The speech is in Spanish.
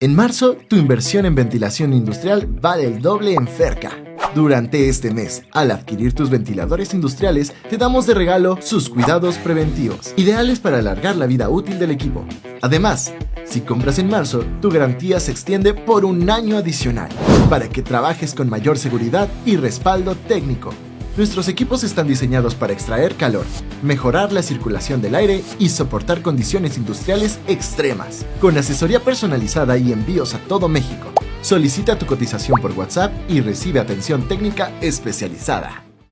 En marzo, tu inversión en ventilación industrial vale el doble en Ferca. Durante este mes, al adquirir tus ventiladores industriales, te damos de regalo sus cuidados preventivos, ideales para alargar la vida útil del equipo. Además, si compras en marzo, tu garantía se extiende por un año adicional, para que trabajes con mayor seguridad y respaldo técnico. Nuestros equipos están diseñados para extraer calor, mejorar la circulación del aire y soportar condiciones industriales extremas. Con asesoría personalizada y envíos a todo México. Solicita tu cotización por WhatsApp y recibe atención técnica especializada.